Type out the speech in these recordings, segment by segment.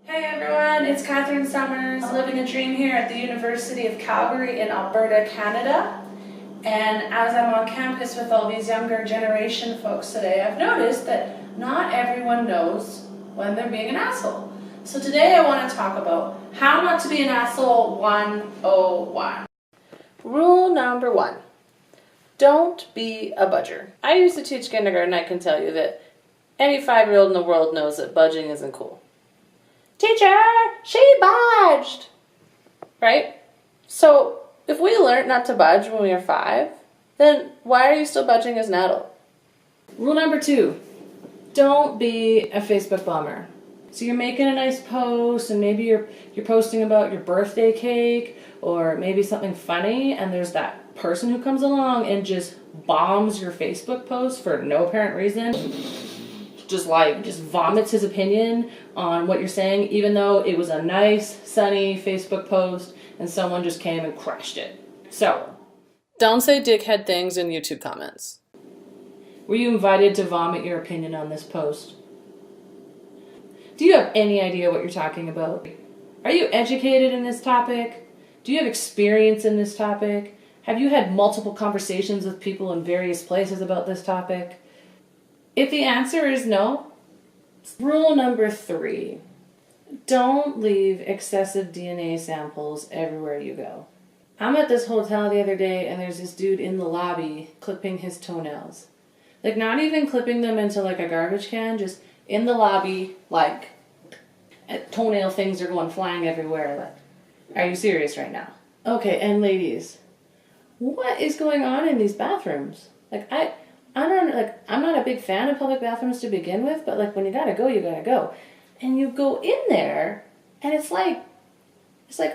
Hey everyone, it's Catherine Summers, living a dream here at the University of Calgary in Alberta, Canada. And as I'm on campus with all these younger generation folks today, I've noticed that not everyone knows when they're being an asshole. So today I want to talk about how not to be an asshole 101. Rule number 1, don't be a budger. I used to teach kindergarten. I can tell you that any 5-year-old in the world knows that budging isn't cool. Teacher, she budged! Right? So, if we learned not to budge when we were 5, then why are you still budging as an adult? Rule number 2, don't be a Facebook bomber. So you're making a nice post, and maybe you're posting about your birthday cake, or maybe something funny, and there's that person who comes along and just bombs your Facebook post for no apparent reason. Just vomits his opinion on what you're saying, even though it was a nice, sunny Facebook post and someone just came and crashed it. So, don't say dickhead things in YouTube comments. Were you invited to vomit your opinion on this post? Do you have any idea what you're talking about? Are you educated in this topic? Do you have experience in this topic? Have you had multiple conversations with people in various places about this topic? If the answer is no, rule number 3, don't leave excessive DNA samples everywhere you go. I'm at this hotel the other day and there's this dude in the lobby clipping his toenails. Like, not even clipping them into like a garbage can, just in the lobby, like toenail things are going flying everywhere. Like, are you serious right now? Okay, and ladies, what is going on in these bathrooms? I'm not a big fan of public bathrooms to begin with, but like when you gotta go, you gotta go. And you go in there, and it's like,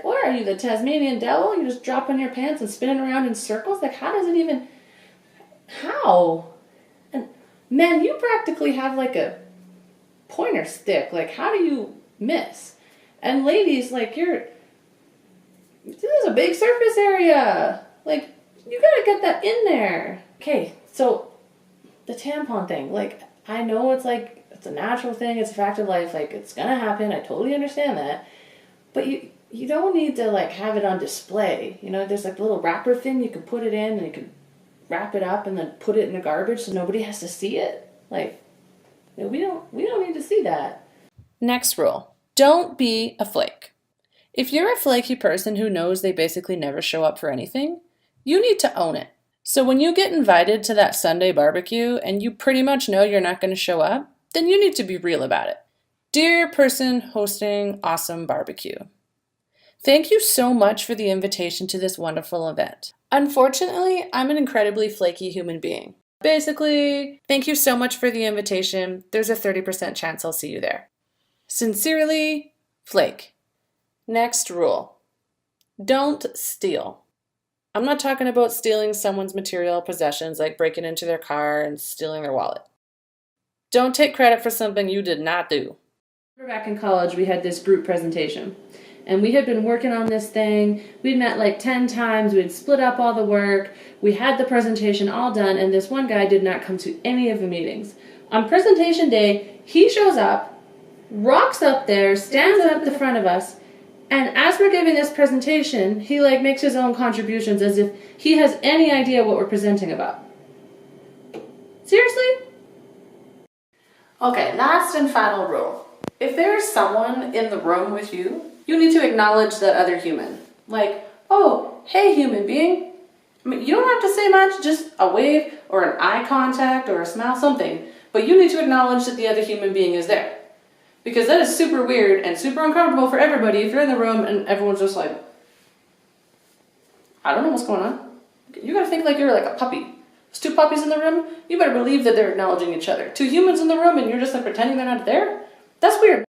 what are you, the Tasmanian devil? You're just dropping your pants and spinning around in circles? Like, how? And man, you practically have like a pointer stick. Like, how do you miss? And ladies, like, this is a big surface area. Like, you gotta get that in there. Okay, so the tampon thing, like, I know it's a natural thing, it's a fact of life, like, it's gonna happen, I totally understand that, but you don't need to, like, have it on display, you know, there's, like, a little wrapper thing, you can put it in, and you can wrap it up, and then put it in the garbage so nobody has to see it, like, we don't need to see that. Next rule, don't be a flake. If you're a flaky person who knows they basically never show up for anything, you need to own it. So when you get invited to that Sunday barbecue and you pretty much know you're not going to show up, then you need to be real about it. Dear person hosting awesome barbecue, thank you so much for the invitation to this wonderful event. Unfortunately, I'm an incredibly flaky human being. Basically, thank you so much for the invitation. There's a 30% chance I'll see you there. Sincerely, Flake. Next rule, don't steal. I'm not talking about stealing someone's material possessions, like breaking into their car and stealing their wallet. Don't take credit for something you did not do. Back in college, we had this group presentation, and we had been working on this thing. We'd met like 10 times, we'd split up all the work, we had the presentation all done, and this one guy did not come to any of the meetings. On presentation day, he shows up, rocks up there, stands up at the front of us, and as we're giving this presentation, he like makes his own contributions as if he has any idea what we're presenting about. Seriously? Okay, last and final rule. If there is someone in the room with you, you need to acknowledge that other human. Like, oh, hey human being. I mean, you don't have to say much, just a wave or an eye contact or a smile, something. But you need to acknowledge that the other human being is there. Because that is super weird and super uncomfortable for everybody if you're in the room and everyone's just like, I don't know what's going on. You gotta think like you're like a puppy. There's 2 puppies in the room, you better believe that they're acknowledging each other. 2 humans in the room and you're just like pretending they're not there? That's weird.